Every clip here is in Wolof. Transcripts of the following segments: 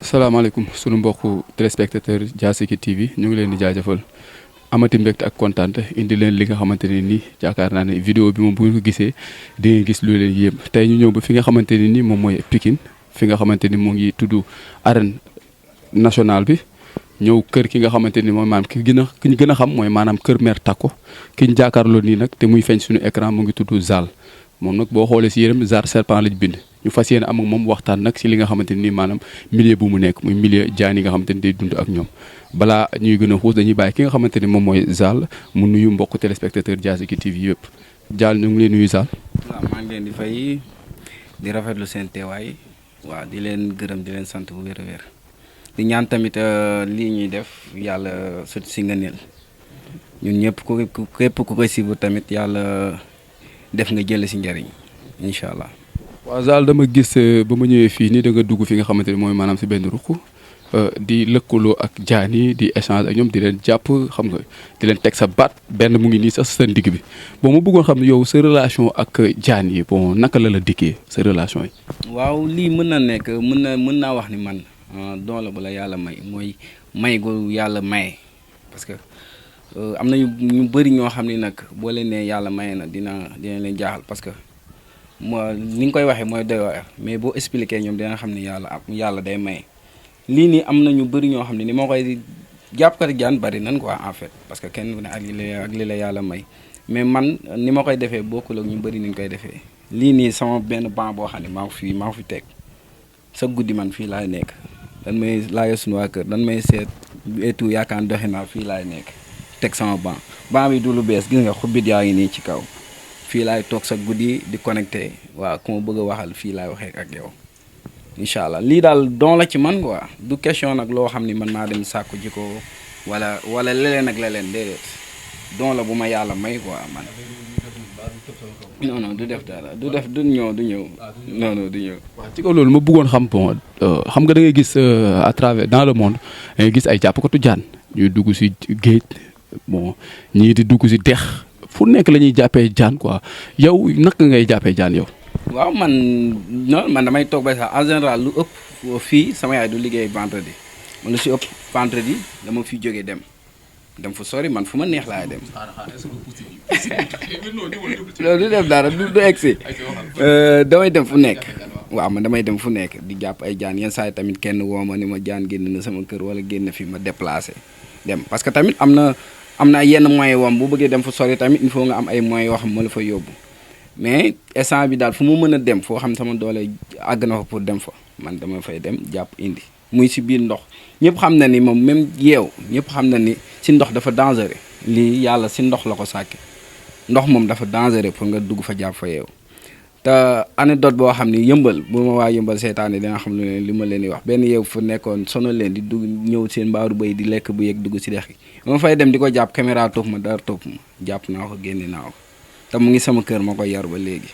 salaamaaleykum sunu mbokku téléspectateur Diassigui TV ñu ngi leen di jaajëfal amati mbégte ak kontaante indi leen li nga xamante ne nii jaakaar naa ne vidéo bi moom bu ko gisee di nga gis lu leen yéem tey ñu ñëw ba fi nga xamante ne nii moom mooy Pikine fi nga xamante ni mu ngi tudd arène nationale bi ñëw kër ki nga xamante ni mooy maanaam ki ñu gën a xam mooy maanaam kër Mère Tako ki ñu jàkkaarloo nii nag te muy feeñ suñu écran mu ngi tudd Zal moom nag boo xoolee si yéram Zal serpent lañ bind ñu fas yéene am ak moom waxtaan nag si li nga xamante ni maanaam milieu bu mu nekk muy milieu jaan yi nga xamante ni day dund ak ñoom balaa ñuy gën a xuus dañuy bàyyi ki nga xamante ni moom mooy Zal mu nuyu mbokk téléspectateur Diassigui TV yëpp Zal ñu ngi leen nuyu Zal. waaw maa ngi leen di fay di rafetlu seen teewaay waaw di leen gërëm di leen sant bu wér a wér di ñaan tamit lii ñuy def yàlla sot si ngëneel ñun ñëpp képp ku koy suivre tamit yàlla def nga jël si njëriñ incha allah. waaw Zal dama gis ba ma ñëwee fii nii da nga dugg fi nga xamante ni mooy maanaam si benn ruq di lëkkaloo ak jaan yi di échange ak ñoom di leen jàpp xam nga di leen teg sa baat benn mu ngi nii sax sa ndigg bi bon ma bëggoon xam ne yow sa relation ak jaan yi bon naka la dikkee sa relation yi. waaw lii mën na nekk mën naa wax ni man doon la bu la yàlla may mooy may gu yàlla maye parce que am na ñu bëri ñoo xam ni nag boo leen nee yàlla maye na dina leen jaaxal parce que ni nga koy waxee mooy doy waar mais boo expliqué ñoom dina xam ni yàlla day maye. lii nii am na ñu bëri ñoo xam ne ni moo koy jàppkat jaan bari nan quoi en fait parce que kenn ku ne ak li la yàlla may mais man ni ma koy defee bokkul ak ñu bëri ni ñu koy defee lii nii sama benn banc boo xam ne maa ko fi teg sa guddi man fii laay nekk dan may laajal suñu waa kër dan may seet et tout yaakaar doxi naa fii laay nekk teg sama banc bi du lu bees gis nga xubbit yaa ngi nii ci kaw fii laay toog sa guddi di connecté waaw ku ma bëgg a waxal fii laay waxee ak yow incha allah lii daal don la ci man quoi du question nag loo xam ni man maa dem sàkku ji ko wala leleen ak leleen déedéet don la bu ma yàlla may quoi man. non du def dara du ñëw non du ñëw. waaw ci kaw loolu ma bëggoon xam bon xam nga da ngay gis à travers dans le monde da ngay gis ay jàppkatu jaan ñuy dugg si géej bon ñii di dugg si dex fu nekk la ñuy jàppee jaan quoi yow naka ngay jàppee jaan yow. waaw man damay toog ba sax en général lu ëpp fii sama yaay du liggéey vendredi man lu si ëpp vendredi dama fi jógee dem fu sori man fu ma neex laay dem. loolu du def dara du egsi damay dem fu nekk. waaw man damay dem fu nekk di jàpp ay jaan yenn saa yi tamit kenn woo ma ni ma jaan génn na sama kër wala génn fi ma déplacé dem parce que tamit am na yenn moyens wam bu bëggee dem fu sori tamit il faut nga am ay moyens yoo xam ma la fa yóbbu. mais instant bi daal fu mu mën a dem foo xam sama doole àgg na fa pour dem fa man dama fay dem jàpp indi muy si biir ndox ñëpp xam na ni moom même yeew ñëpp xam na ni si ndox dafa dangereux lii yàlla si ndox la ko sàkke ndox moom dafa dangereux pour nga dugg fa jàpp fa yeew te anecdote boo xam ni yëmbal bu ma waa yëmbal seetaane dina xam li ma leen di wax benn yeew fu nekkoon sonal leen di dugg ñëw seen mbaaru bay di lekk bu yegg dugg si dex gi ma fay dem di ko jàpp caméra topp ma dara topp ma jàpp naa ko génne naa ko te mu ngi sama kër ma koy yar ba léegi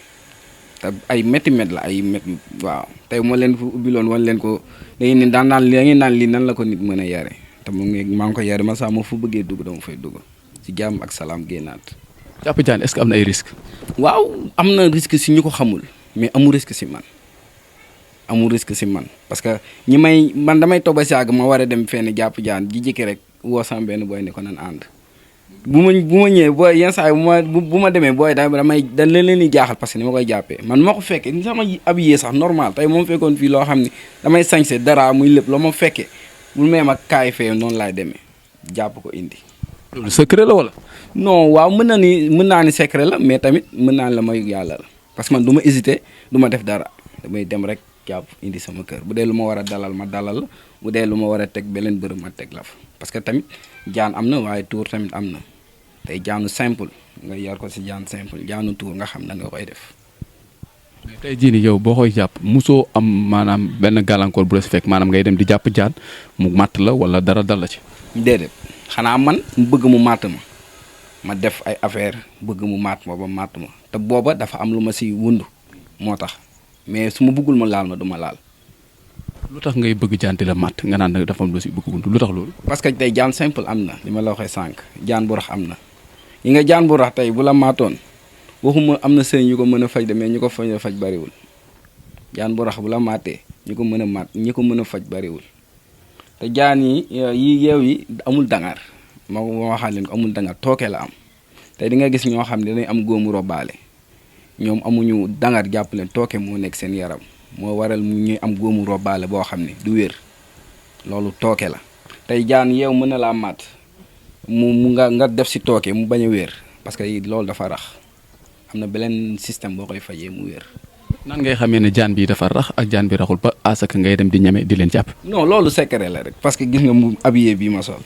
te ay métti la ay métti waaw tey moo leen fu ubbiloon wan leen ko dañuy ne da ngeen naan lii nan la ko nit mën a yare te maa ngi ko yare ma sax ma fu bëggee dugg dama fay dugg ci jàmm ak salaam génnaat. jàpp jaan est-ce que am na ay risques. waaw am na risque si ñu ko xamul mais amul risque si man parce que man damay toog ba si àgg ma war a dem fenn jàpp jaan ji jikki rek woo sama benn booy ne ko nan ànd. bu ma ñëwee booy yenn saa yi bu ma demee booy dañ leen di jaaxal parce que ni ma koy jàppee man ma ko fekkee ni sama ab yee sax normal tey moom fekkoon fii loo xam ne damay sañse dara muy lépp loo ma fekkee bu may ma kaay fee noonu laay demee jàpp ko indi. loolu secret la wala. non waaw mën naa ni secret la mais tamit mën naa ni la mayu yàlla la parce que man du ma hésité du ma def dara damay dem rek jàpp indi sama kër bu dee lu ma war a dalal ma dalal la bu dee lu ma war a teg beneen bërëb ma teg la fa parce que tamit jaan am na waaye tuur tamit am na. tey jaanu simple nga yar ko si jaan simple jaanu tuur nga xam na nga koy def. mais tey jii nii yow boo koy jàpp musoo am maanaam benn gàllankoor bu la si fekk maanaam ngay dem di jàpp jaan mu màtt la wala dara dal la ci. déedéet xanaa man mu bëgg mu màtt ma def ay affaire bëgg mu màtt ma ba màtt ma te booba dafa am lu ma si wundu moo tax mais su ma bëggul ma laal ma du ma laal. lu tax ngay bëgg jaan di la màtt nga naan dafa am lu si bëgg wundu lu tax loolu. parce que tey jaan simple am na li ma la waxee sànq jaan bu rax am na. yi nga jaan bu rax tey bu la maatoon waxuma am na sëñ yu ko mën a faj de mais ñu ko faj bariwul jaan bu rax bu la maatee ñu ko mën a faj bariwul te jaan yi yeew yi amul dangar ma waxaat leen ko amul dangar tooke la am te di nga gis ñoo xam ne dañuy am góomu robaale ñoom amuñu dangar jàpp leen tooke moo nekk seen yaram moo waral ñuy am góomu robaale boo xam ne du wér loolu tooke la tey jaan yeew mën na laa màtt mu nga def si tooke mu bañ a wér parce que loolu dafa rax am na beneen système boo koy fajee mu wér. nan ngay xamee ne jaan bi dafa rax ak jaan bi raxul ba asaka ngay dem di ñeme di leen jàpp. non loolu secret la rek parce que gis nga mu habillé bii ma sol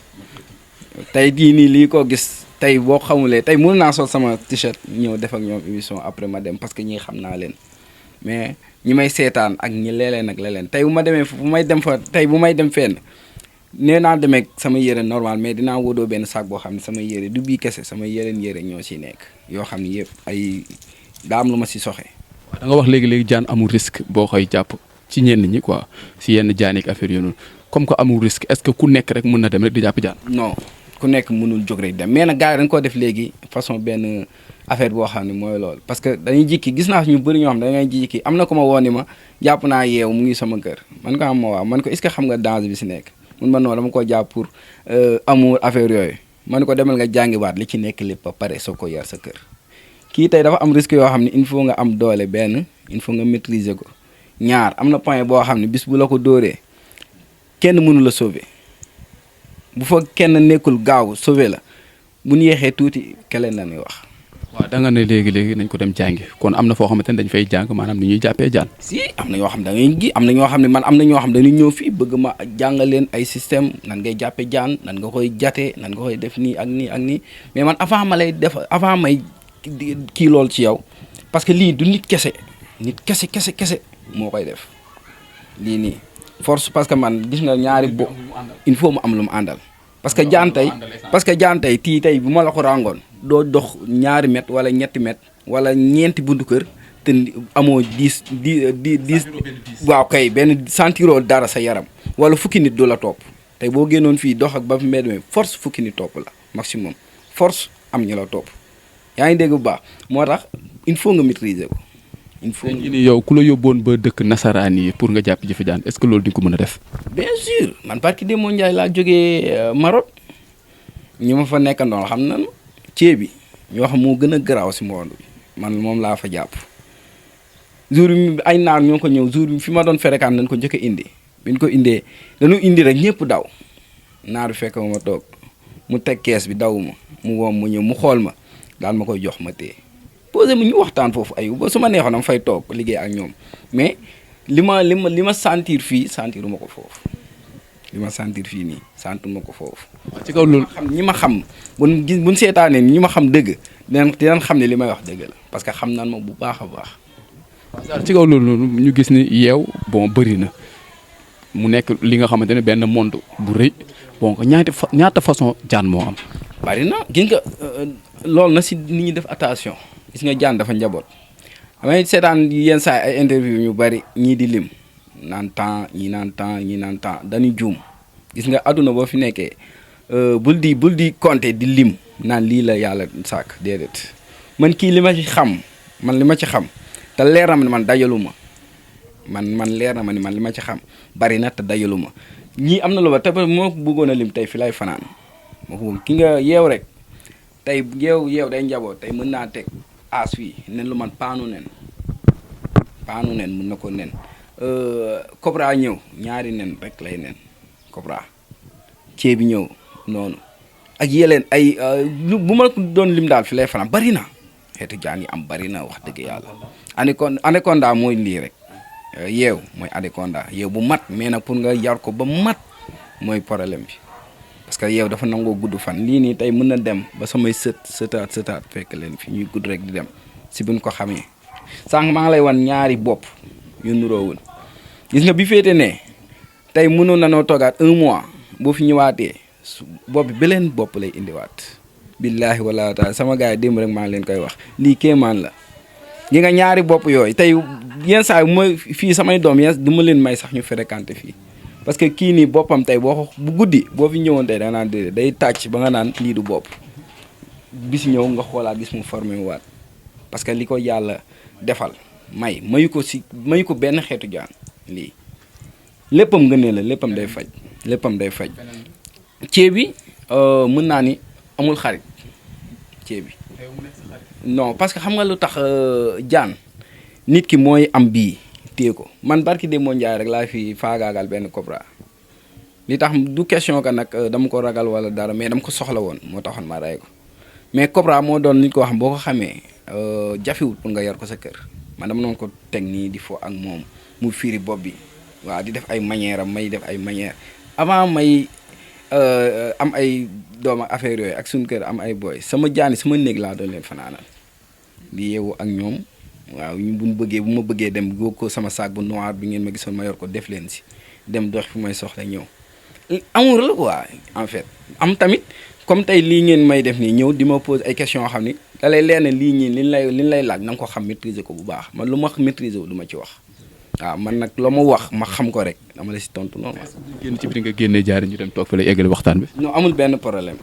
tey dii nii lii ko gis tey boo xamulee tey mën naa sol sama t-shirt ñëw def ak ñoom émission après ma dem parce que ñii xam naa leen mais ñi may seetaan ak ñi leeleen ak leeleen tey bu ma demee bu may dem fa tey bu may dem fenn nee naa demee sama yére normal mais dinaa wóodoo benn sac boo xam ne sama yére du bii kese sama yeneen yére ñoo ciy nekk yoo xam ne yëpp ay daa am lu ma si soxe. da nga wax léegi jaan amul risque boo koy jàpp ci ñenn ñi quoi si yenn jaan ak affaire yooyu comme que amul risque est-ce que ku nekk rek mën na dem rek di jàpp jaan. non ku nekk mënul jóg rek dem mais nag gars yi dañ ko def léegi façon benn affaire boo xam ne mooy loolu parce que dañuy jikki gis naa ñu bëri ñoo xam ne da ngay jikki am na ko ma woo ni ma jàpp naa yeew mu ngi sama kër man ko am ma waaw man ko est-ce que xam nga danger bi si nekk mun ma noonu dama ko jàpp pour amour affaire yooyu man ko demal nga jàngiwaat li ci nekk lépp ba pare soo ko yar sa kër kii tey dafa am risque yoo xam ne il faut nga am doole benn il faut nga maîtriser ko ñaar am na point boo xam ne bis bu la ko dóoree kenn mënu la sauver bu fa kenn nekkul gaaw sauver la bu ñu yeexee tuuti keleen la ñuy wax. waaw da nga ne léegi nañ ko dem jàngi kon am na foo xamante ne dañ fay jàng maanaam ni ñuy jàppee jaan. si am na ñoo xam da ngay gi am na ñoo xam ne man am na ñoo xam dañuy ñëw fii bëgg ma jàngal leen ay système nan ngay jàppee jaan nan nga koy jatee nan nga koy def nii ak nii ak nii mais man avant ma lay def avant may kii lool ci yow parce que lii du nit kese moo koy def lii nii force parce que man gis nga ñaari il faut mu am lu mu àndal parce que jaan tey tii tey bu ma la ko ràngoon doo dox ñaari mètre wala ñetti mètre wala ñeenti buntu kër te amoo 10 waaw kay benn sentiroo dara sa yaram wala fukki nit du la topp tey boo génnoon fii dox ak ba fi mbedd mi force fukki nit topp la maximum force am ñu la topp yaa ngi dégg bu baax moo tax il faut nga maîtriser ko. il faut ni yow ku la yóbboon ba dëkk nasaraan yi pour nga jàpp jëfe jaan est-ce que loolu di nga ko mën a def. bien sûr man barki Demba Ndiaye laa jógee Maroc ñi ma fa nekkandoon xam nañu ceeb bi ñoo xam moo gën a garaaw si monde bi man moom laa fa jàpp. jour bi ay naar ñoo ko ñëw jour bi fi ma doon ferekaan nañ ko njëkk a indi bi ñu ko indee dañu indi rek ñëpp daw naar bi fekk ma toog mu teg kees bi daw ma mu woom mu ñëw mu xool ma daal ma koy jox ma téye. posé mu ñu waxtaan foofu ay ba su ma neexoon dama fay toog liggéey ak ñoom mais li ma sentir fii sentiruma ko foofu li ma sentir fii nii sentiruma ko foofu. ci kaw loolu xam ñi ma xam buñ seetaanee ñi ma xam dëgg dinañ xam ne li may wax dëgg la parce que xam naan ma bu baax a baax. ci kaw loolu ñu gis ni yeew bon bëri na mu nekk li nga xamante ne benn monde bu rëy bon ñaata façon jaan moo am. bari na gis nga loolu na si nit ñi def attention. gis nga jaan dafa njaboot amay seetaan yenn saa ay interview ñu bari ñii di lim naan temps ñii naan temps dañuy juum gis nga àdduna boo fi nekkee bul di compter di lim naan lii la yàlla sàkk déedéet man kii li ma ci xam te leer na ma ne man dajalu ma man leer na ma ni man li ma ci xam bari na te dajalu ma ñii am na lu ba te moo bëggoon a lim tey fi lay fanaan moo ko ki nga yeew rek tey yeew day njaboot tey mën naa teg aas fii nen lu man paanu nen mën na ko nen Cobra ñëw ñaari nen rek lay nen Cobra ceebi ñëw noonu ak yeleen ay bu ma doon lim daal fi lay fanaan bari na xeetu jaan yi am bari na wax dëgg yàlla anaconda mooy lii rek yeew mooy anaconda yeew bu mat mais nag pour nga yar ko ba mat mooy problème bi parce que yeew dafa nangoo gudd fan lii nii tey mën na dem ba samay sëtaat fekk leen fi ñuy gudd rek di dem si buñ ko xamee sànq maa ngi lay wan ñaari bopp yu nuroowul gis nga bi féete ne tey mënoon na noo toogaat 1 mois boo fi ñëwaatee bopp bi beneen bopp lay indiwaat billaahi wala taala sama gars yi démb rek maa ngi leen koy wax lii kéemaan la gi nga ñaari bopp yooyu tey yenn saa yi mooy fii samay doom yenn du ma leen may sax ñu fréquenté fii parce que kii nii boppam tey bu guddi boo fi ñëwoon tey da nga naan déedéet day tàcc ba nga naan lii du bopp bis ñëw nga xoolaat gis mu formé waat parce que li ko yàlla defal mayu ko benn xeetu jaan lii léppam ngënee la léppam day faj léppam day faj. ceeb bi mën naa ni amul xarit ceeb bi. non parce que xam nga lu tax jaan nit ki mooy am bii téye ko man barki de moo njaay rek laa fi faagaagal benn cobra li tax du question que nag dama ko ragal wala dara mais dama ko soxla woon moo taxoon ma rey ko mais cobra moo doon nit koo xam boo ko xamee jafewul pour nga yor ko sa kër man dama noon ko teg nii di fo ak moom mu firi bopp bi waaw di def ay manière am may def ay manière avant may am ay doom ak affaire yooyu ak suñu kër am ay boy sama jaani sama néeg laa doon leen fanaanal di yeewu ak ñoom waaw ñu bu ma bëggee dem góog ko sama sac bu noir bi ngeen ma gisoon ma yor ko def leen si dem dox fi may soxla ñëw amour la quoi en fait am tamit comme tey lii ngeen may def nii ñëw di ma pose ay questions yoo xam ni da lay leer ne lii ñii liñ lay laaj na nga ko xam maîtriser ko bu baax man lu ma maîtriser wu du ma ci wax waaw man nag loo ma wax ma xam ko rek dama la si tontu noonu. génn ci biir nga génnee jaari ñu dem toog fa lay eggale waxtaan bi. non amul benn problème.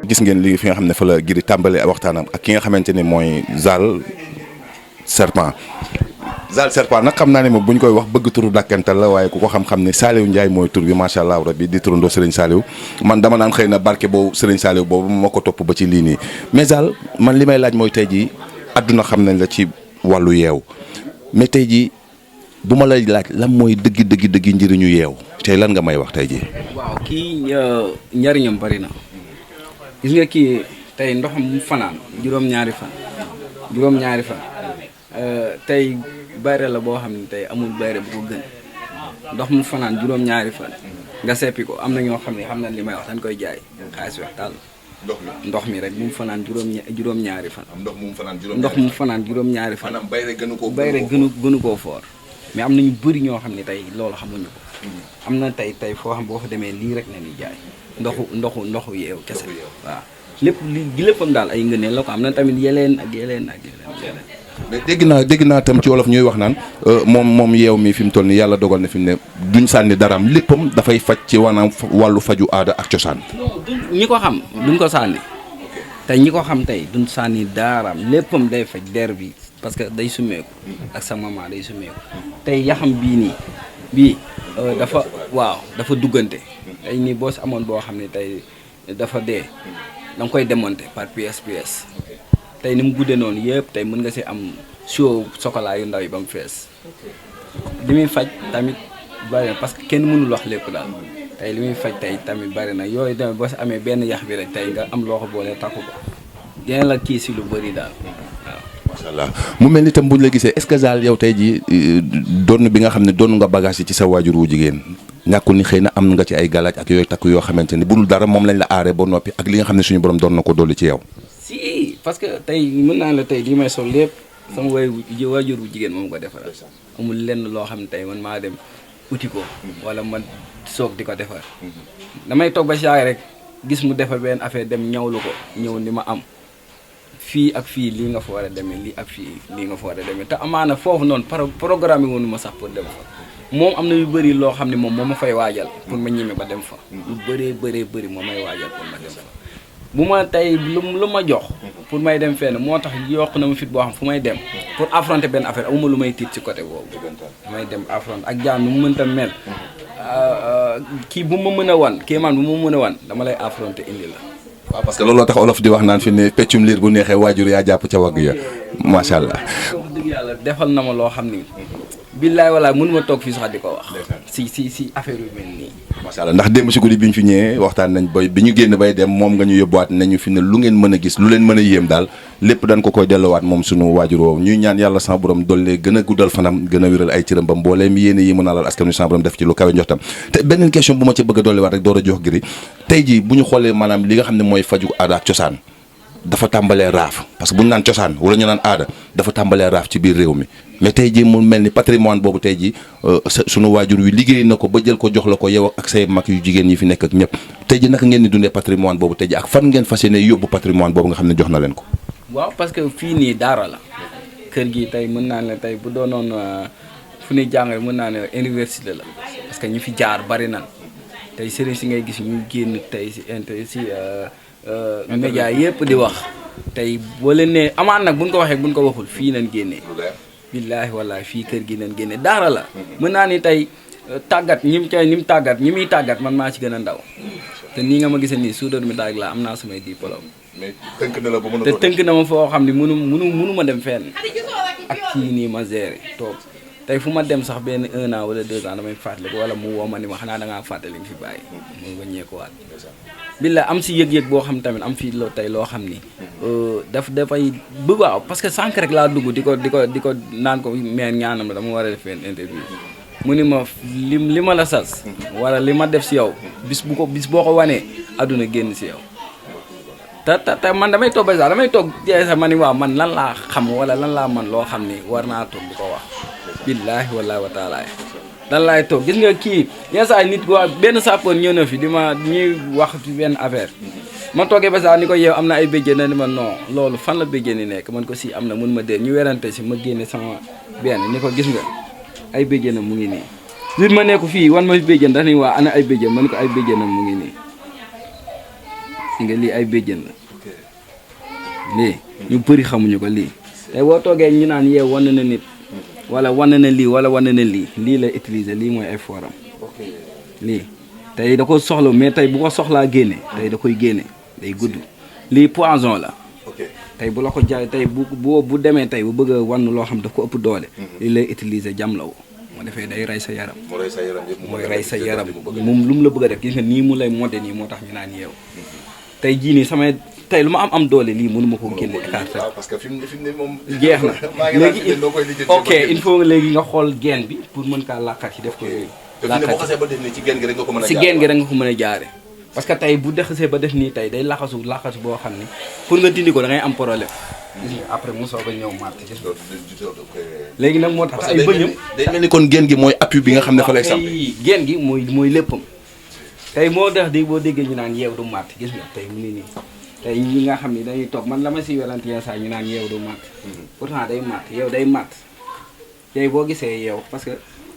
gis ngeen li fi nga xam ne fa la Gris tàmbali waxtaanam ak ki nga xamante ni mooy Zal Serpent nag xam naa ne moom bu ñu koy wax bëgg turu dàkkantal la waaye ku ko xam-xam ne Saliou Ndiaye mooy tur bi macha allah rabbi di turandoo Serigne Saliou man dama naan xëy na barke boobu Serigne Saliou boobu moo ko topp ba ci lii nii mais Zal man li may laaj mooy tey jii àdduna xam nañ la ci wàllu yeew mais tey jii bu ma lay laaj lan mooy dëgg njëriñu yeew tey lan nga may wax tey jii. waaw kii njariñam bari na. gis nga kii tey ndox mu fanaan juróom-ñaari fan tey bayre la boo xam ne tey amul bayre bu ko gën ndox mu fanaan juróom-ñaari fan nga seppi ko am na ñoo xam ne xam na li may wax dañ koy jaay xaalis weex tàll ndox mi rek bu mu fanaan juróom-ñaari fan ndox mu fanaan juróom-ñaari fan bayre gënu koo foor mais am na ñu bëri ñoo xam ne tey loolu xamuñu ko am na tey foo xam boo fa demee lii rek na ni jaay ndoxu yeew kese waaw léppam daal ay ngëneel la ko am na tamit yeneen ak yeneen mais dégg naa tam ci wolof ñuy wax naan moom yeew mi fi mu toll nii yàlla dogal na fi mu ne duñ sànni daraam léppam dafay faj ci wàllu faju aada ak cosaan. ñi ko xam duñ ko sànni tey ñi ko xam tey duñ sànni daaraam léppam day faj der bi parce que day summeeku ak sa maman day summeeku tey yaxam bii dafa duggante tey nii boo si amoon boo xam ne tey dafa dee da nga koy démonter par pièce tey ni mu guddee noonu yëpp tey mën nga si am siwo chocolat yu ndaw yi ba mu fees li muy faj tamit bari na parce que kenn mënul wax lépp daal tey li muy faj tey tamit bari na yooyu tamit boo si amee benn yax bi rek tey nga am loo ko boole takku ko dina la kii si lu bëri daal waaw. macha allah mu mel ni tam buñ la gisee est-ce que Zal yow tey jii doon bi nga xam ne doon nga bagage yi ci sa waajur wu jigéen ñàkkul ni xëy na am nga ci ay galaaj ak yooyu takku yoo xamante ni bu dul dara moom lañ la aaree ba noppi ak li nga xam ne suñu borom doon na ko dolli ci yow. si parce que tey mën naa la tey li may sol lépp sama waajur bu jigéen moom ko defaral amul lenn loo xam ne tey man maa dem uti ko wala man soog di ko defar damay toog ba saay rek gis mu defar benn affaire dem ñawlu ko ñëw ni ma am fii ak fii lii nga fa war a demee lii ak fii lii nga fa war a demee te amaana foofu noonu programme woonu ma sax pour dem fa moom am na yu bëri loo xam ne moom moo ma fay waajal pour ma ñeme ba dem fa lu bëri moo may waajal pour ma dem fa bu ma tey lu ma jox pour may dem fenn moo tax yokk na ma fit boo xam fu may dem pour affronter benn affaire amuma lu may tiit ci côté boobu may dem affronter ak jaan nu mu mënta mel kii bu ma mën a wan kii man bu ma mën a wan dama lay affronter indi la. waaw parce que looloo tax olof di wax naan fi ne peccum liir bu neexee waajur yaa jàpp ca wagg ya macha allah. dëgg yàlla defal na ma loo xam ni billaay walaay mënu ma toog fii sax di ko wax. si affaire yu mel nii. macha allah ndax démb si guddi bi ñu fi ñëwee waxtaan nañ boy bi ñu génn bay dem moom nga ñu yóbbuwaat nañu fi ne lu ngeen mën a gis lu leen mën a yéem daal lépp dañ ko koy delluwaat moom sunu waajur woowu ñuy ñaan yàlla sama borom dolli gën a guddal fanam gën a wéral ay cëram ba mbooleem yéene yi mën a laal askan wi sama borom def ci lu kawe njortam te beneen question bu ma ci bëgg a dolliwaat rek door a jox Gris tey jii bu ñu xoolee maanaam li nga xam ne mooy faju aada ak cosaan dafa tàmbalee raaf parce que bu ñu naan cosaan wala ñu naan aada dafa tàmbalee raaf ci biir réew mi mais tey jii mu mel ni patrimoine boobu tey jii sunu waajur wi liggéey na ko ba jël ko jox la ko yow ak say mag yu jigéen yi fi nekk ak ñëpp tey jii naka ngeen di dundee patrimoine boobu tey jii ak fan ngeen fas yéene yóbbu patrimoine boobu nga xam ne jox na leen ko. waaw parce que fii nii daara la kër gi tey mën naa ne tey bu doonoon fu ñuy jàngale mën naa ne université la parce que ñu fi jaar bari nan tey sëriñ si ngay gis ñu génn tey si média yëpp di wax tey boo leen nee amaan nag buñ ko waxee buñ ko waxul fii nañ génnee billaahi wallaahi fii kër gi nañ génne daara la mën naa ni tey tàggat ñi mu tàggat ñi muy tàggat man maa ci gën a ndaw te nii nga ma gisee nii soudeur métallique la am naa samay diplôme mais tënk na la ba mën a te tënk na ma foo xam ne mënu ma dem fenn ak kii nii ma géré toog tey fu ma dem sax benn 1 an wala 2 ans damay fàttaliku wala mu woo ma ni ma xanaa da ngaa fàttali nga fi bàyyi mu wàññeekuwaat billa am si yëg-yëg boo xam tamit am fii loo tey loo xam ni dafay bëgg waaw parce que sànq rek laa dugg di ko naan ko mais ñaanam la dama war a def benn interview mu ni ma li ma la sas wala li ma def si yow bis boo ko wanee àdduna génn si yow te man damay toog ba sax damay toog jeex sax ma ni waaw man lan laa xam wala lan laa man loo xam ni war naa toog di ko wax billaahi wallaahi wa taala lan laay toog gis nga kii yenn saa nit waa benn sapeur ñëw na fi di ma ñuy wax ci benn affaire ma toogee ba sax ni ko yow am na ay béjjén na ni ma non loolu fan la béjjén yi nekk man ko si am na mun ma dee ñu werante si ma génne sama benn ni ko gis nga ay béjjénam mu ngi nii nit ma nekk fii wan ma béjjén dax ni waa ana ay béjjén ma ni ko ay béjjénam mu ngi nii si nga lii ay béjjén la lii ñu bëri xamuñu ko lii tey boo toogee ñu naan yeew wan na nit wala wan na lii wala wan na lii lay utiliser lii mooy ay foram lii tey da ko soxla mais tey bu ko soxlaa génne tey da koy génne day gudd lii poison la tey bu la ko jaay tey bu demee tey bu bëgg a wan loo xam daf ko ëpp doole lii lay utiliser jam la woo moo defee day rey sa yaram mooy rey sa yaram moom lu mu la bëgg a def gis nga nii mu lay modde nii moo tax ñu naan yeew tey jii nii samay tey lu ma am doole lii mënu ma ko génne écarté parce que fi mu ne moom jeex na léegi ok il faut nga léegi nga xool geen bi pour mën kaa làkkat yi def ko yooyu làkkat ba def nii ci geen gi rek nga ko mën a si geen gi rek nga ko mën a jaare parce que tey bu dexasee ba def nii tey day laxasu boo xam ni pour nga dindi ko da ngay am problème gis nga après mu soog a ñëw màtt gis nga léegi nag moo tax ay bëñam day mel ni kon geen gi mooy appui bi nga xam ne fa lay samp geen gi mooy léppam tey moo tax di boo déggee ñu naan yeew du màtt gis nga tey mu ne nii tey ñi nga xam ni dañuy toog man la ma si welante yenn saa ñu naan yeew du màtt pourtant day màtt yeew day màtt tey boo gisee yeew parce que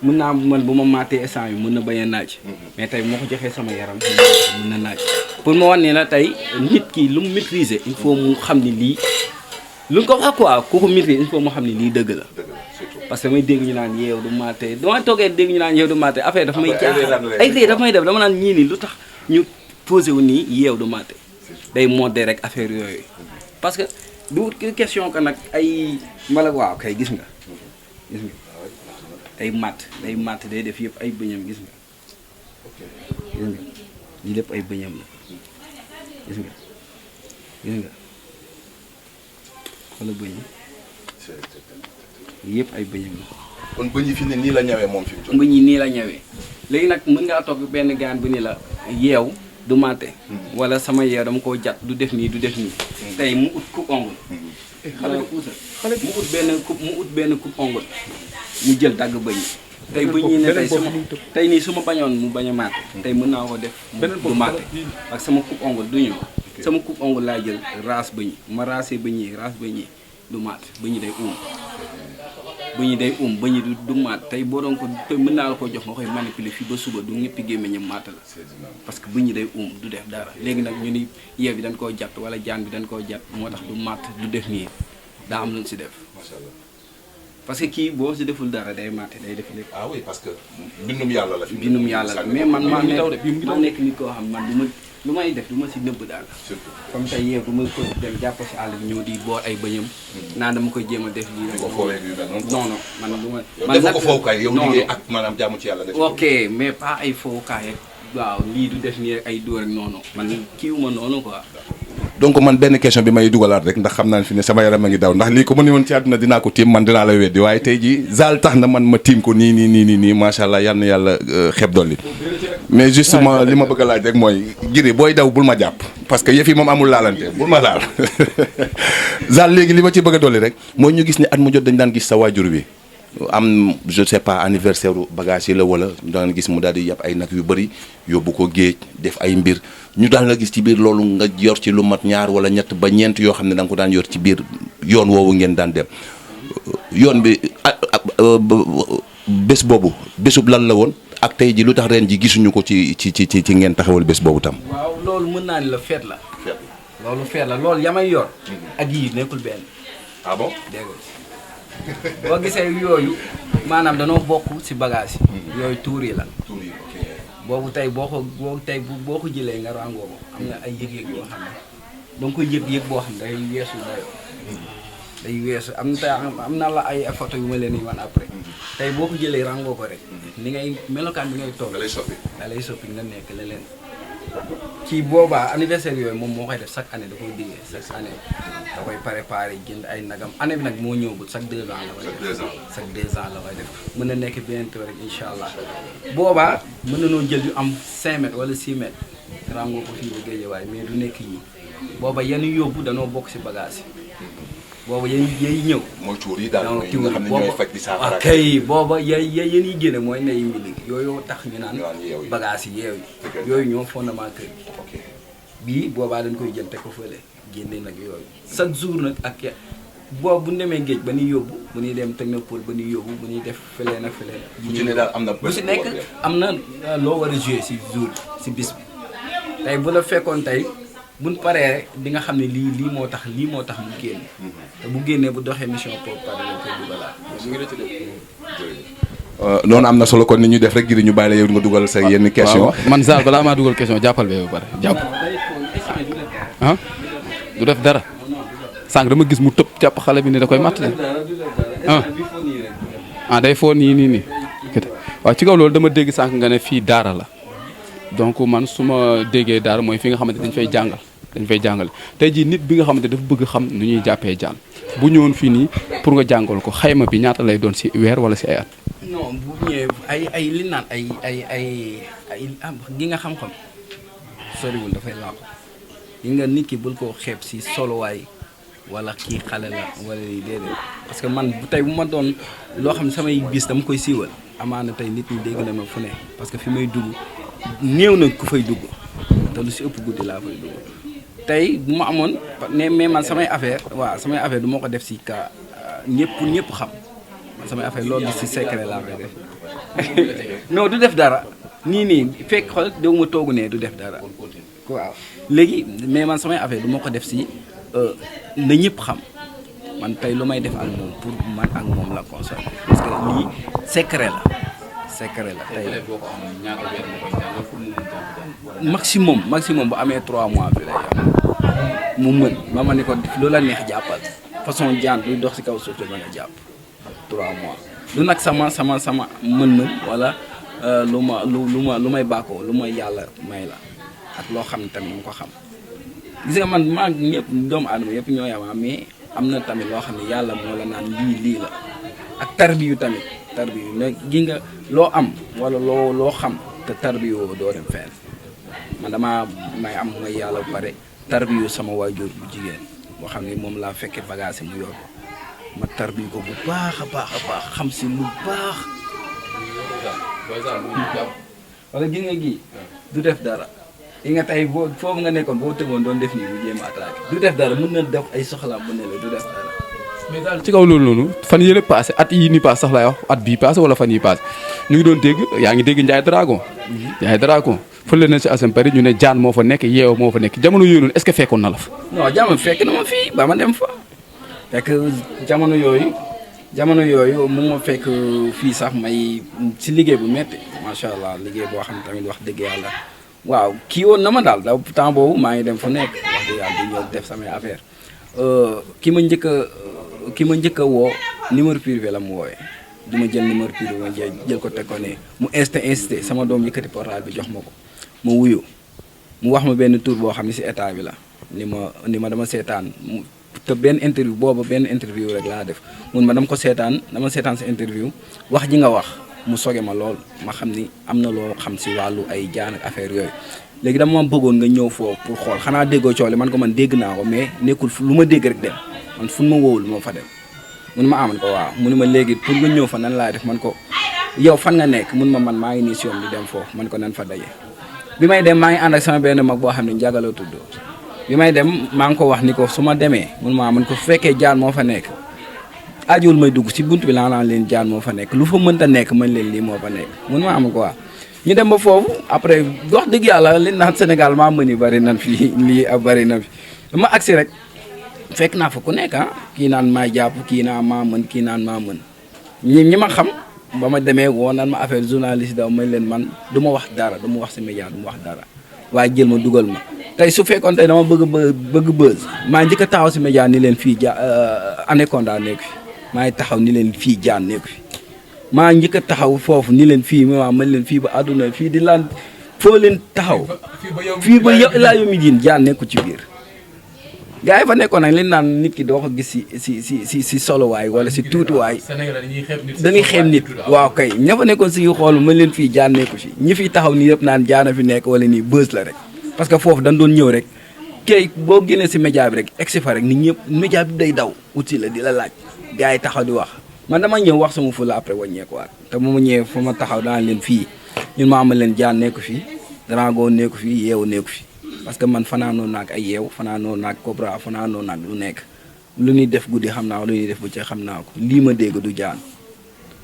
mën naa man bu ma màttee instant yi mën na bañ a naaj mais tey moo ko joxee sama yaram mën na naaj pour ma wan ne la tey nit ki lu mu maîtriser il faut mu xam ni lii lu ko wax quoi ku ko maîtriser il faut mu xam ni lii dëgg la parce que may dégg ñu naan yeew du màttee dama toogee dégg ñu naan yeew du màttee affaire dafa may jaaxal ay rée dafa may def dama naan ñii nii lu tax ñu posé wu nii yeew du màttee day modde rek affaire yooyu parce que du question que nag ay mbala waaw kay gis nga day matt day def yëpp ay bëñam gis nga lii lépp ay bëñam la gis nga wala bëñ yëpp ay bëñam la kon bëñ yi fi ne nii la ñawee moom fi mu toll bëñ yi nii la ñawee léegi nag mën ngaa toog benn gaan bu ni la yeew du màtte wala sama yeew dama koo jat du def nii tey mu ut coupe ongle xale mu ut benn coupe ongle mu jël dagg bëñ tey bëñ yi ne tey nii su ma bañoon mu bañ a màtte tey mën naa ko def du màtte ak sama coupe ongle du ñëw sama coupe ongle laa jël raas bëñ ma raasee bëñ yi raas bëñ yi du màtte bëñ yi day bëñ yi du màtt tey boo doon ko mën naa la ko jox nga koy manipuler fii ba suba du ñëppi gémmiñam màtt la parce que bëñ yi day du def dara léegi nag ñu ni yeew bi dañ koo jàtt wala jaan bi dañ koo jàtt moo tax du màtt du def nii daa am lu si def parce que kii boo si deful dara day màtt day def lépp ah oui parce que bindum yàlla la bindum yàlla la mais man maa nekk nit koo xam man du ma lu may def du ma si nëbb daal comme tey yeew du ma ko dem jàpp si àll bi ñëw di boor ay bëñam naan dama koy jéem a def lii non man du ma man dafa ko fowukaay yow liggéey ak maanaam jaamu ci yàlla ok mais pas ay fowukaay waaw lii du def nii rek ay dóor ak noonu man kiiwuma noonu quoi donc man benn question bi may dugalaat rek ndax xam naa ne fi ne sama yaram a ngi daw ndax lii ko ma ni woon ci àdduna dinaa ko tiim man dinaa la weddi waaye tey ji Zal tax na man ma tiim ko nii macha allah yal na yàlla xeeb dolli mais justement li ma bëgg a laaj rek mooy Gris booy daw bul ma jàpp parce que yëf yi moom amul laalante bul ma laal Zal léegi li ma ci bëgg a dolli rek mooy ñu gis ne at mu jot dañ daan gis sa waajur bi am je sais pas anniversaire bagage yi la wala daan gis mu daal di yàpp ay nag yu bëri yóbbu ko géej def ay mbir ñu daan la gis ci biir loolu nga yor ci lu mat ñaar wala ñett ba ñeent yoo xam ne da nga ko daan yor ci biir yoon woowu ngeen daan dem yoon bi bés boobu bésub lan la woon ak tey ji lu tax ren ji gisuñu ko ci ngeen taxawal bés boobu tam. waaw loolu mën naa ni la feet la. loolu feet la loolu yamay yor. ak yii nekkul benn. ah bon dégg nga boo gisee yooyu maanaam danoo bokk ci bagage yi. yooyu tuur yi la. boobu tey boo ko jëlee nga ràngoo ko am na ay yëg-yëg yoo xam ne danga koy yëg boo xam ne day weesu dayoo. day weesu am na la ay photo yu ma leen di wan après. tey boo ko jëlee ràngoo ko rek. ni ngay melokaan bi ngay toog. da lay soppi nga nekk leneen. ci boobaa anniversaire yooyu moom moo koy def chaque année da koy diggee chaque année da koy préparé jënd ay nagam année bi nag moo ñëwagul chaque 2 ans la koy def chaque 2 ans la koy def mën na nekk bientôt rek incha allah boobaa mën na noo jël yu am 5 mètres wala 6 mètres ràngoo ko fii ba Géejawaay mais du nekk yi booba yenn yóbbu danoo bokk si bagage yi booba yéen ñëw. mooy tuur yi daal mooy yi nga xam ne ñooy faj di saafara. kay booba yéen yi génne mooy ndeyu mbi yooyu tax ñu naan bagage yi yeew yi yooyu ñoo fondement kër gi bii boobaa dañ koy jël teg ko fële génne nag yooyu chaque jour nag ak boobu bu ñu demee géej ba ñuy yóbbu bu ñuy dem technopole ba ñuy yóbbu bu ñuy def fële nag fële. bu ci ne daal am na bu si nekk am na loo war a joué si jour si bis bi tey bu la fekkoon tey. buñ paree rek di nga xam ne lii moo tax mu génn te bu génnee bu doxee mission pour pare lañ koy dugalaat. noonu am na solo kon ni ñu def rek ngir ñu bàyyi la yow nga dugal sa yenn question man Zal balaa maa dugal question jàppal bee ba pare jàpp ah du def dara sànq dama gis mu tëb jàpp xale bi ne da koy matt day foo nii waaw ci kaw loolu dama dégg sànq nga ne fii daara la donc man su ma déggee daara mooy fi nga xamante dañ fay jàngale tey jii nit bi nga xamante dafa bëgg xam nu ñuy jàppee jaan bu ñëwoon fii nii pour nga jàngal ko xayma bi ñaata lay doon si weer wala si ay at. non bu ñëwee ay li naan ay gi nga xam-xam soriwul dafay làqu gi nga nit ki bul ko xeeb si solowaay wala kii xale la wala lii déedéet parce que man tey bu ma doon loo xam ne samay bis dama koy siiwal amaana tey nit ñi dégg na ma fu ne parce que fi may dugg néew na ku fay dugg te lu si ëpp guddi laa fay dugg tey bu ma amoon mais man samay affaire du ma ko def si ka ñëpp xam man samay affaire loolu si secret laa koy def non du def dara nii fekk xool déw ma toogu ne du def dara waaw léegi mais man samay affaire du ma ko def si na ñëpp xam man tey lu may def ak moom pour man ak moom la concerné parce que lii secret la tey maximum bu amee 3 mois bi lay am mu mën ma ni ko lu la neex jàppal façon jaan luy dox ci kaw suuf ba nga jàpp 3 mois lu nag sama mën-mën wala lu may bàkkoo lu may yàlla may la ak loo xam ne tamit mu ko xam gis nga man maa ñëpp doomu aadama yëpp ñoo yamaa mais am na tamit loo xam ne yàlla moo la naan lii la ak tarbiyu tamit mais gi nga loo am wala loo xam te tarbiyu doo dem fenn man may am mooy yàlla bu pare tarbiyu sama waajur bu jigéen boo xam ne moom laa fekke bagage mu yor ma tarbiyu ko bu baax a baax xam si lu baax wala gi nga gi du def dara yi nga tey boo foofu nga nekkoon boo tëboon doon def nii bu jéem a attaqué du def dara mën na def ay soxlaam bu ne la du def dara mais daal ci kaw loolu noonu fan yële passé at yii ni passé sax laay wax at bii passé wala fan yii passé ñu ngi doon dégg yaa ngi dégg Ndiaye Dragon fële na si Assane Paris ñu ne jaan moo fa nekk yeew moo fa nekk jamono yooyu noonu est-ce que fekkoon na la fa. non jamono fekk na ma fii ba ma dem fa fekk jamono yooyu mu ma fekk fii sax may si liggéey bu metti macha allah liggéey boo xam ne tamit wax dëgg yàlla waaw kii woon na ma daal da temps boobu maa ngi dem fu nekk wax dëgg yàlla di ñëw def samay affaire ki ma njëkk a woo numéro privé la mu woowee du ma jël numéro privé ma jël ko teg ko ne mu insisté sama doom yëkkati portable bi jox ma ko ma wuyu mu wax ma benn tour boo xam ne si état bi la ni ma dama seetaan te benn interview booba benn interview rek laa def mun ma dama seetaan sa interview wax ji nga wax mu soge ma lool ma xam ni am na loo xam si wàllu ay jaan ak affaire yooyu léegi dama bëggoon nga ñëw foofu pour xool xanaa déggoo coole man ko man dégg naa ko mais nekkul lu ma dégg rek dem man fu ma wóowul moo fa dem mun ma aman ko waaw mu ni ma léegi pour nga ñëw fa nan laa def man ko yow fan nga nekk mun ma man maa ngi nii si yoon di dem foofu man ko nan fa daje bi may dem maa ngi ànd ak sama benn mag boo xam ne njagaloo tudd bi may dem maa ngi ko wax ni ko su ma demee mun ma man ko su fekkee jaan moo fa nekk ajuwul may dugg si bunt bi laa naan leen jaan moo fa nekk lu fa mënta nekk man leen lii moo fa nekk mun ma aman ko waaw ñu dem ba foofu après wax dëgg yàlla li naan Sénégal maa mën yi bari nan fii lii a bari na fi dama agsi rek fekk naa fa ku nekk kii naan maa jàpp kii naan maa mën kii naan maa mën ñi ma xam ba ma demee woo naan ma affaire journaliste daw may leen man du ma wax dara du ma wax si média du ma wax dara waaye jël ma dugal ma tey su fekkoon tey dama bëgg buzz maa njëkk a taxaw si média ni leen fii Anaconda nekk fi maa ngi taxaw ni leen fii jaan nekk fi maa njëkk a taxaw foofu ni leen fii ma man leen fii ba àdduna fii di laan foo leen taxaw fii ba laa yomi diin jaan nekku ci biir gars yi fa nekkoon nag leen naan nit ki doo ko gis si solowaay wala si tuutiwaay dañuy xeeb nit waaw kay ña fa nekkoon si xool ma leen fii jaan nekku fi ñi fiy taxaw nii yëpp naan jaana fi nekk wala nii bës la rek parce que foofu dañ doon ñëw rek kay boo génnee si média bi rek egsi fa rek nit ñëpp média bi day daw uti la di la laaj gars yi taxaw di wax man dama ñëw wax sama fula après wàññeekuwaat te bu ma ñëwee fa ma taxaw daan leen fii ñun ma amal leen jaan nekku fi dragon nekku fi yeewu nekku fi parce que man fanaanoo naag ay yeew fanaanoo naag cobra fanaanoo naag lu nekk lu ñuy def guddi xam naa ko lu ñuy def bëccëg xam naa ko lii ma dégg du jaan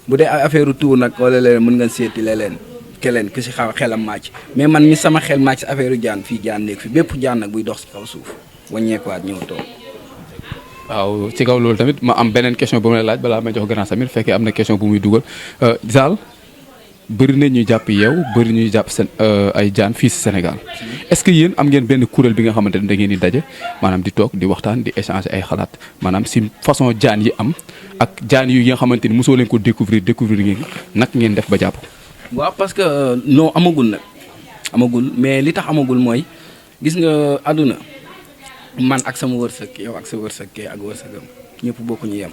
bu dee affaire tour nag wala leen mën nga seeti leen keleen ki si xelam màcc mais man mi sama xel màcc si affaire jaan fii jaan nekk fi bépp jaan nag buy dox si kaw suuf wàññeekuwaat ñëw toog. waaw ci kaw loolu tamit ma am beneen question bu ma lay laaj balaa may jox grand Samir fekkee am na question bu muy dugal Zal bëri na ñuy jàpp yeew bëri ñuy jàpp seen ay jaan fii si Sénégal est-ce que yéen am ngeen benn kuréel bi nga xamante ne da ngeen di daje maanaam di toog di waxtaan di échanger ay xalaat maanaam si façon jaan yi am ak jaan yi nga xamante ni mosoo leen ko découvrir ngeen nag ngeen def ba jàpp ko. waaw parce que non amagul mais li tax amagul mooy gis nga àdduna man ak sama wërsëg yow ak sa wërsëg kee ak wërsëgam ñëpp bokkuñu yem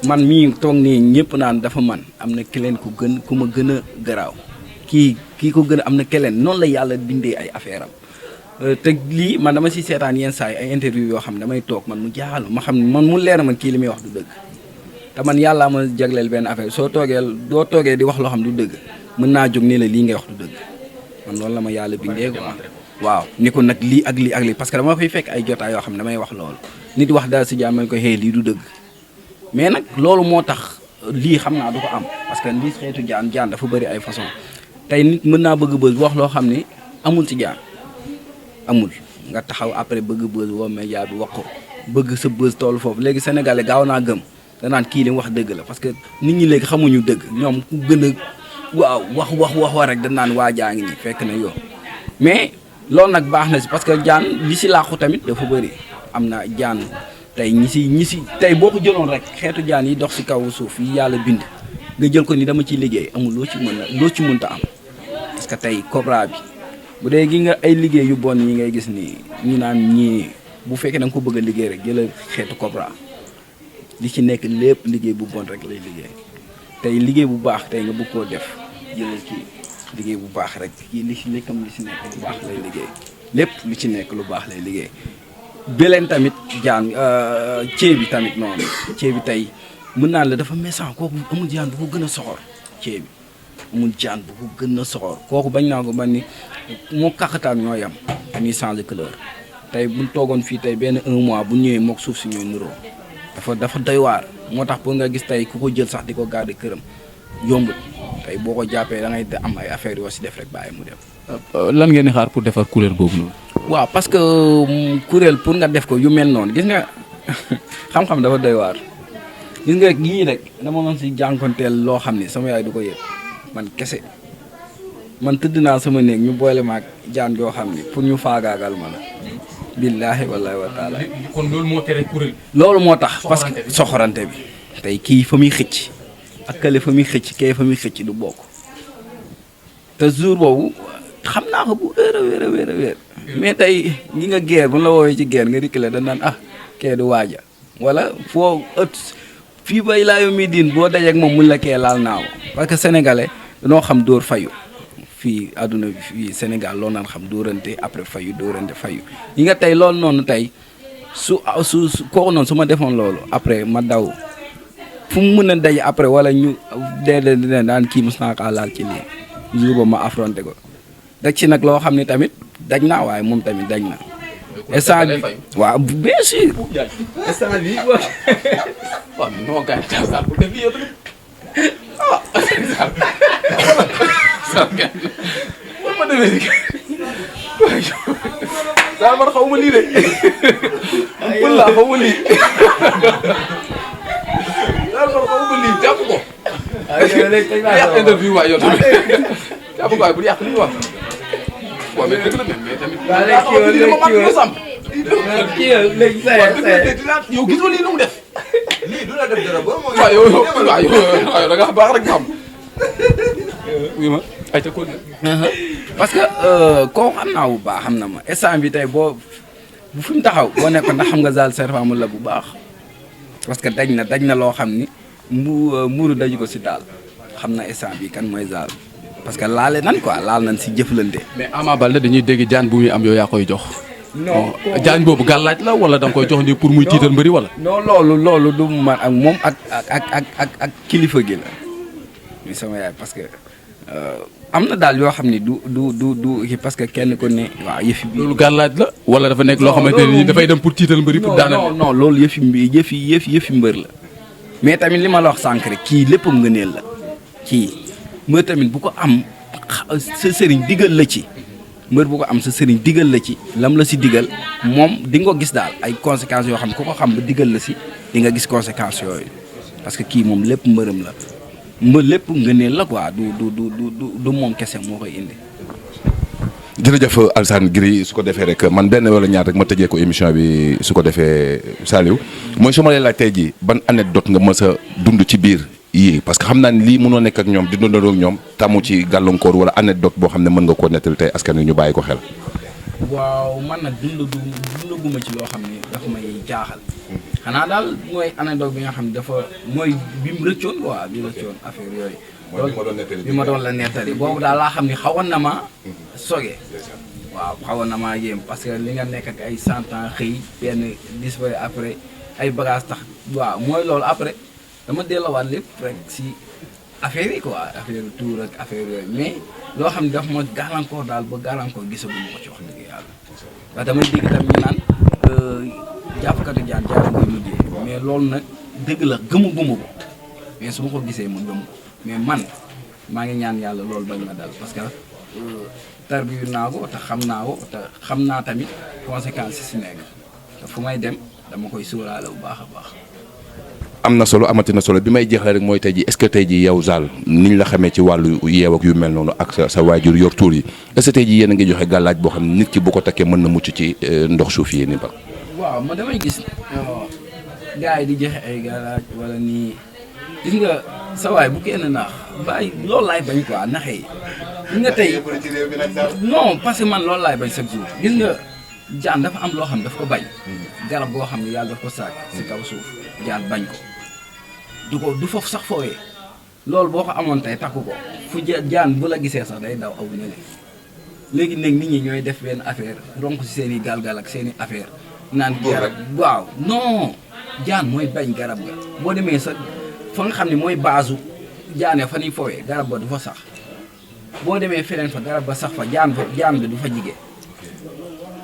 man mii toog nii ñëpp naan dafa man am na keleen ku ma gën a garaaw kii ko gën a am na keleen noonu la yàlla bindee ay affaire am te lii man dama si seetaan yenn saa yi ay interview yoo xam ne damay toog man mu jaaxal ma xam ne man mu leer man kii li muy wax du dëgg te man yàllaa ma jagleel benn affaire doo toogee di wax loo xam du dëgg mën naa jóg nii la lii ngay wax du dëgg man loolu la ma yàlla bindee quoi waaw ni ko nag lii ak lii parce que dama fay fekk ay jotaay yoo xam ne damay wax loolu nit wax daal si jàmm ma ko xëy lii du dëgg mais nag loolu moo tax lii xam naa du ko am parce que lii xeetu jaan dafa bëri ay façon tey nit mën naa bëgg bës wax loo xam ne amul ci jaan amul nga taxaw après bëgg bës woo média bi wax ko bëgg sa bës toolu foofu léegi sénégalais gaaw naa gëm danaan kii li wax dëgg la parce que nit ñi léegi xamuñu dëgg ñoom ku gën a waaw wax rek dañ naan waa jaa ngi nii fekk na yow mais loolu nag baax na si parce que jaan li si làqu tamit dafa bëri am na jaan tey ñi si tey boo ko jëloon rek xeetu jaan yi dox si kaw suuf yi yàlla bind nga jël ko ni dama ciy liggéey amul loo ci mënta am parce que tey cobra bi bu dee gi nga ay liggéey yu bon yi ngay gis nii ñu naan ñii bu fekkee da nga ko bëgg a liggéey rek jëlal xeetu cobra li ci nekk lépp liggéey bu bon rek lay liggéey tey liggéey bu baax tey nga bëgg koo def jëlal kii liggéey bu baax rek kii li si nekkam li si nekk lu baax lay liggéey lépp lu ci nekk lu baax lay liggéey beleen tamit jaan ceeb bi tamit noonu ceeb bi tey mën naa la dafa méchant kooku amul jaan bu ko gën a soxor ceeb bi amul jaan bu ko gën a soxor kooku bañ naa ko ba ni moo kàqataan ñoo yam dañuy changer couleur tey buñ toogoon fii tey benn 1 mois bu ñëwee mook suuf si ñuy nuroo dafa doy waar moo tax pour nga gis tey ku ko jël sax di ko garder këram yombut tey boo ko jàppee da ngay am ay affaires yoo si def rek bàyyi mu dem. lan ngeen di xaar pour defar couleur boobu noonu. waaw parce que kuréel pour nga def ko yu mel noonu gis nga xam-xam dafa doy waar gis nga yii rek dama mën si jànkonteel loo xam ni sama yaay du ko yëg man kese man tëdd naa sama néeg ñu boole ma ak jaan yoo xam ni pour ñu faagaagal ma la. billaahi wallaahi wa taala. kon loolu moo tere kuréel. loolu moo tax parce que soxorante bi tey kii fa muy xëcc ak kële fa muy xëcc kee fa muy xëcc du bokk te jour boobu xam naa ko bu wéer mais tey ñi nga guerre bu la woowee ci guerre nga reculer dañ naan kee du waaja wala foo fii bay laa yow mi diin boo dajeek moom mun la kee laal naaw parce que sénégalais dañoo xam dóor fayu fii àdduna bi fii Sénégal loolu naan xam dóorante après fayu dóorante fayu yi nga tey loolu noonu tey su kooku noonu su ma defoon loolu après ma daw fu mu mën a daje après wala ñu dee daan kii mos naa kaa laal ci lii jour ba ma affronté ko daj ci nag loo xam ne tamit daj naa waaye moom tamit daj na instant bi waaw bien sûr instant bi waaw mais non gars yi Zal bu def yow tamit ma demee ni Zal man xaw ma lii de pël laa xaw ma lii Zal man xaw ma lii jàpp ko yàq interview waay yow tamit jàpp ko waay bu yàq li ñu wax waaw mais dëgg la mais tamit léegi yow gisoo lii lu mu def lii du la def dara ba moo waaw yow da nga baax rek nga xam oui ma ay ta kon parce que koo xam naa bu baax xam na ma instant bi tey boo bu fi mu taxaw boo nekkoon ndax xam nga Zal Serpent la bu baax parce que daj na loo xam ni mbuuru daju ko si daal xam na instant bi kan mooy Zal parce que laale nan quoi laal nañ si jëflante. mais Ama Baldé dañuy dégg jaan bu muy am yow yaa koy jox. non jaan boobu gàllaaj la wala da nga koy jox ni pour muy tiital mbëri wala. non loolu du man ak moom ak kilifa gi la muy sama yaay parce que am na daal yoo xam ni du parce que kenn ko ne waaw yëfi bi. loolu gàllaaj la wala dafa nekk loo xamante ne nii dafay dem pour tiital mbëri pour daanaka. non loolu yëfi mbër la mais tamit li ma la wax sànq rek kii léppam ngëneel la kii mbër tamit bu ko am sa sëriñ digal la ci. mbër bu ko am sa sëriñ digal la ci lam la si digal moom di nga ko gis daal ay conséquences yoo xam ne ku ko xam ba digal la si di nga gis conséquences yooyu parce que kii moom lépp mbërëm la lépp ngëneel la quoi du moom kese moo koy indi. jërëjëf Alassane Gris su ko defee rek man benn wala ñaar rek ma tëjee ko émission bi su ko defee Saliou mooy su ma lay laaj tey jii ban anecdote nga mës a dund ci biir yii parce que xam naa ne lii mënoo nekk ak ñoom di dundandoo ak ñoom tamu ci gàllankoor wala anecdote boo xam ne mën nga koo nettali tey askan wi ñu bàyyi ko xel. waaw man nag dundaguma ci loo xam ne dafa may jaaxal xanaa daal mooy anecdote bi nga xam ne dafa mooy bi mu rëccoon quoi bi rëccoon affaire yooyu. bi ma doon la nettali boobu daal laa xam ne xawoon na ma soge waaw xawoon na maa yéem parce que li nga nekk ak ay 100 ans xëy benn disparaît après ay bagages tax waaw mooy loolu après dama delloowaat lépp rek si affaire yi quoi affaire tour ak affaire yooyu mais loo xam ne daf ma gàllankoor daal ba gàllankoor gisaguma ko ci wax dëgg yàlla ndax damay dégg tam ñu naan jàppkatu jaan koy mujjee mais loolu nag dëgg la gëmaguma ko mais su ma ko gisee ma gëm ko mais man maa ngi ñaan yàlla loolu bañ ma dal parce que tarbiyu naa ko te xam naa ko te xam naa tamit conséquences yi si nekk te fu may dem dama koy sóoraale bu baax a baax. am na solo amati na solo bi may jeexal rek mooy tey jii est-ce que tey jii yow Zal niñ la xamee ci wàllu yeew ak yu mel noonu ak sa waajur yor tuur yi est-ce que tey jii yéen a ngi joxe gàllaaj boo xam ne nit ki bu ko takkee mën na mucc ci ndox suuf yi nii ba. waaw man damay gis gars yi di joxe ay gàllaaj wala nii gis nga sa waay bu kenn naax bàyyi loolu laay bañ quoi naxee gis nga tey non parce que man loolu laay bañ chaque jour gis nga jaan dafa am loo xam ne daf ko bañ garab boo xam ne yàlla daf ko sàkk si kaw suuf jaan bañ ko du foofu sax fooyee loolu boo ko amoon tey takku ko fu jaan bu la gisee sax day daw aw na léegi nag nit ñi ñooy def benn affaire ronk si seen i galgal ak seen i affaire naan garab waaw non jaan mooy bañ garab ga boo demee sa fa nga xam ne mooy baasu jaane fa ñuy fowee garab ba du fa sax boo demee feneen fa garab ba sax fa jaan bi du fa jigee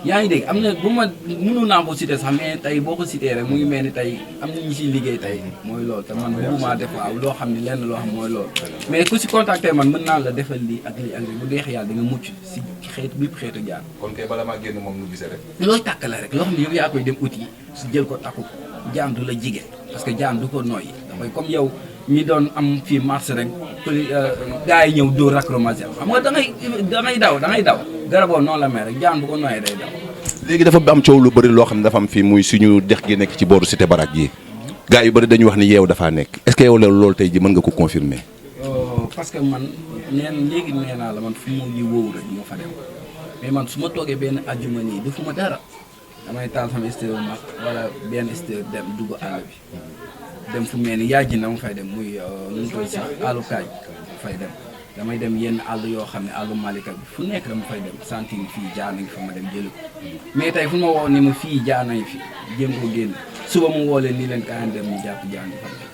yaa ngi dégg am na bu ma mënu naa ko cité sax mais tey boo ko cité rek mu ngi mel ni tey am na ñu siy liggéey tey mooy loolu te man mënumaa def waaw loo xam ne lenn loo xam mooy loolu mais ku si contacté man mën naa la defal lii ak lii ak lii bu deex yàlla di nga mucc si xeetu bépp xeetu jaan. kon kay bala maa génn moom nu gisee rek. looy tàkk la rek loo xam ne yow yaa koy dem uti si jël ko takku ko jaan du la jige parce que jaan du ko nooyi dafay comme yow ñi doon am fii marché rek gars yi ñëw dóor racromation xam nga da ngay daw garaboo noonu la mel rek jaan bu ko nooyee day daw. léegi dafa am coow lu bëri loo xam ne dafa am fii muy suñu dex gi nekk ci booru cité barak yi gars yu bëri dañuy wax ni yeew dafaa nekk est-ce que yow loolu tey ji mën nga ko confirmer. parce que man léegi nee naa la man fu mu ñu wóowu rek moo fa dem mais man su ma toogee benn àjjuma nii defuma dara damay taal sama stéréo mag wala benn stéréo dem dugg àll bi dem fu mel ni yaay ji na ma fay dem muy nu mu koy sax àllu kaaj fay dem damay dem yenn àll yoo xam ne àllu Malika bi fu nekk dama fay dem sentir fii jaar nañ fa ma dem jëli ko mais tey fu ma woo ni ma fii jaar nañ fi jéem ko génn suba mu woo leen nii leen kaay dem ñu jàpp jaan fa nekk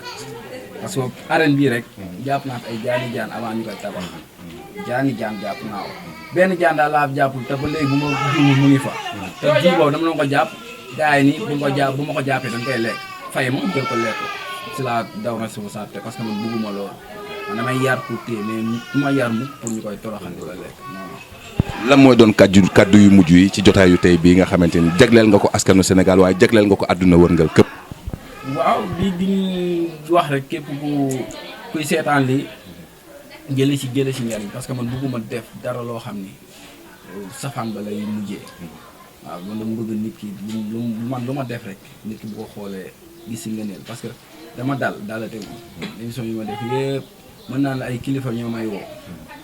parce que arène bii rek jàpp naa fi ay jaani jaan avant ñu koy tabax jaani jaan jàpp naa ko benn jaan daal laa jàppul te ba léegi bu ma juumul mu ngi fa te jur boobu dama doon ko jàpp gars yi nii bu ma ko jàppee dañ koy lekk fay ma jël ko lekk si laa daw na sama saate parce que man bugguma loolu man damay yar pour téye mais ku ma yar mu pour ñu koy toroxal di ko lekk non. lan mooy doon kaddu yu mujj yi ci jotaayu tey bii nga xamante ni jagleel nga ko askanu Sénégal waaye jagleel nga ko àdduna wërngal këpp. waaw di wax rek képp kuy seetaan lii jële si njariñ parce que man bëgguma def dara loo xam ni safaan ba lay mujjee waaw man dama bëgg nit ki lu ma def rek nit ki bu ko xoolee gis si ngëneel parce que dama dalate moom émission yi ma def yëpp mën naan la ay kilifa ñoo may woo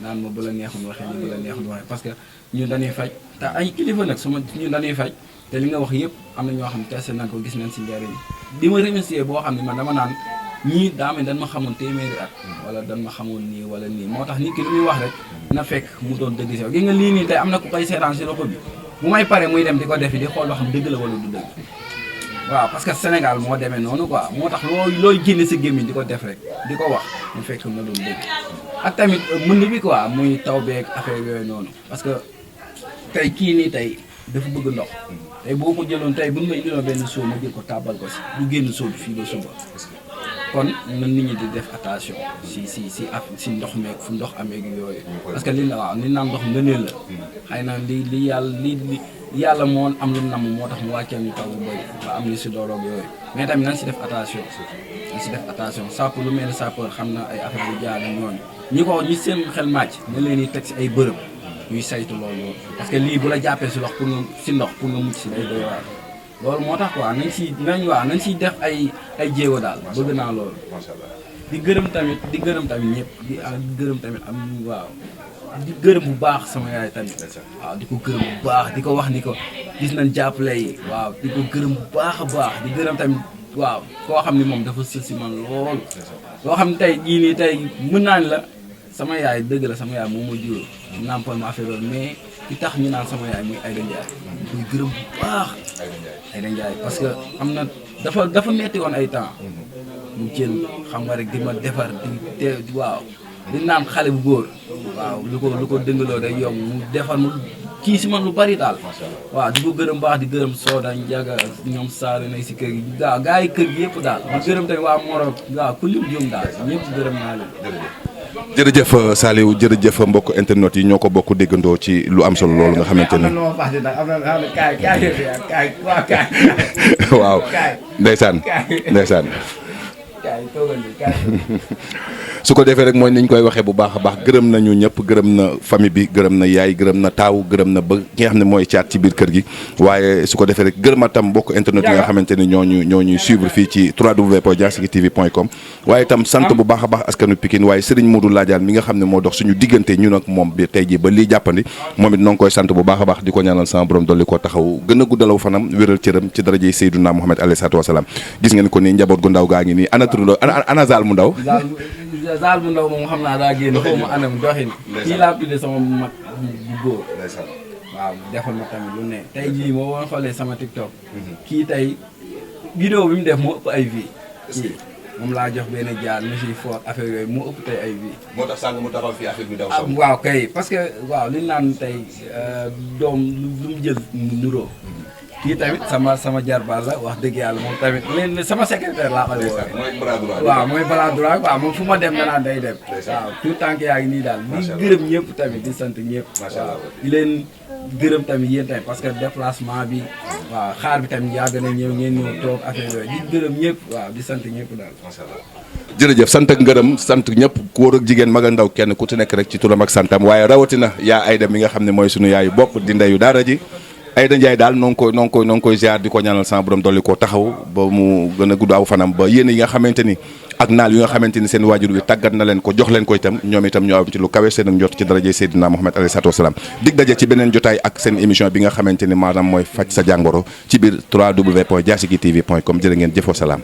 naan ma bu la neexul waxee ni bu la neexul waxee parce que ñun dañuy faj te ay kilifa nag ñun dañuy faj te li nga wax yëpp am na ñoo xam ne testé nañ ko gis nañ si njariñ di ma remercier boo xam ne man dama naan ñii daa mel dañ ma xamoon téeméeri at wala dañ ma xamoon nii wala nii moo tax nit ki lu muy wax rek na fekk mu doon dëgg si yow gi nga lii nii tey am na ku koy seetaan si loxo bi bu may pare muy dem di ko defi di xool loo xam dëgg la wala du dëgg waaw parce que Sénégal moo demee noonu quoi moo tax looy génne sa gémmiñ di ko def rek di ko wax mu fekk na doon dëgg ak tamit mën bi quoi muy taw beeg affaire yooyu noonu parce que tey kii nii tey dafa bëgg ndox tey boo ko jëloon tey bu ñu ma indiloon benn soo ma jël ko tàbbal ko si du génn soo bi fii ba suba kon na nit ñi di def attention si ndox meeg fu ndox amee yooyu parce que li naan ndox ngëneel la xëy na li yàlla moo am lu namm moo tax mu wàcceel ñu taw bu bëri ba am ni si dooroog yooyu mais tamit nañ si def attention sapeur lu mel ni sapeur xam na ay affaire yu jaar ñooñu ñi seen xel màcc na leen di teg si ay bërëb ñuy saytu loolu parce que lii bu la jàppee si ndox pour nga mucc si day doy waar loolu moo tax quoi nañ siy def ay jéego daal bëgg naa loolu. macha allah di gërëm tamit ñëpp di gërëm tamit am waaw di gërëm bu baax sama yaay tamit waaw di ko gërëm bu baax di ko wax ni ko gis nañ jàppale yi waaw di ko gërëm bu baax a baax di gërëm tamit waaw koo xam ni moom dafa sës si man loolu loo xam ne tey jii nii tey mën naa ni la sama yaay dëgg la sama yaay moom ma jur nàmpal ma affaire loolu mais ki tax ñu naan sama yaay muy Aïda Ndiaye di koy gërëm bu baax Aïda Ndiaye parce que am na dafa metti woon ay temps mu jël xam nga rek di ma defar di waaw di naan xale bu góor waaw lu ko dëngaloo day yomb mu defar mu kii si man lu bari daal waaw di ko gërëm baax di gërëm Soda Ndiaga ñoom Saare nay si kër gi waaw gars yi kër gi yëpp daal di gërëm tamit waa Moro waaw ku lim jum daal ñëpp gërëm naa leen jërëjëf Saliou jërëjëf mbokk internet yi ñoo ko bokk déggandoo ci lu am solo loolu nga xamante ne waaw ndeysaan su ko defee rek mooy niñ koy waxee bu baax a baax gërëm nañu ñëpp gërëm na famille bi gërëm na yaay gërëm na taaw gërëm na ba ki nga xam ne mooy caat ci biir kër gi waaye su ko defee rek gërëmaat tam mbokk internet yi nga xamante ne ñooñuy suivre fii ci www.diassigui-tv.com waaye itam sant bu baax a baax askanu Pikine waaye Serigne Modou Ladiane mi nga xam ne moo dox suñu diggante ñun ak moom bi tey ji ba lii jàppandi moom it noo ngi koy sant bu baax a baax di ko ñaanal sama borom dolli koo taxaw gën a guddalaw fanam wéral cëram ci darajey Seydina Muhammad alayhi salaatu wasalaam gis ngeen ko ni njaboot gu ndaw gaa ngi nii ana turandoo ana Zal mu ndaw Zal bu ndaw moom xam naa daa génn xaw ma anam doxin kii laa tuddee sama mag bu góor waaw defal ma tamit lu ne tey jii moo woon xoolee sama TikTok kii tey vidéo bi mu def moo ëpp ay vie kii moom laa jox benn jaar monsieur Fort affaire yooyu moo ëpp tey ay vie moo tax sànq mu taxaw fii affaire bi daw waaw kay parce que waaw li ñu naan tey doom lu mu jël nuroo kii tamit sama jarbaar la wax dëgg yàlla moom tamit leen sama secrétaire laa koy woowee waaw mooy bras droit waaw moom fu ma dem danaa day dem waaw tout tànk yaa ngi nii daal di gërëm ñëpp tamit di sant ñëpp waaw di leen gërëm tamit yéen tamit parce que déplacement bi waaw xaar bi tamit yàgg na ñëw ngeen ñëw toog affaire yooyu di gërëm ñëpp waaw di sant ñëpp daal jërëjëf sant ak ngërëm sant ñëpp góor ak jigéen mag ak ndaw kenn ku ci nekk rek ci turam ak santam waaye rawatina yaa Aïda mi nga xam ne mooy sunu yaayu bopp di ndeyu daara ji Aïda Ndiaye daal noo ngi koy ziar di ko ñaanal sama borom dolli koo taxaw ba mu gën a gudd aw fanam ba yéen yi nga xamante ni ak naal yu nga xamante ni seen waajur wi tàggat na leen ko jox leen ko itam ñoom itam ñu am ci lu kawe seen ak njort ci darajey Seydina Muhammad alayhi salaatu wasalaam dig daje ci beneen jotaay ak seen émission bi nga xamante ni maanaam mooy faj sa jàngoro ci biir www.diassigui tv.com jërë ngeen jëfoo salaam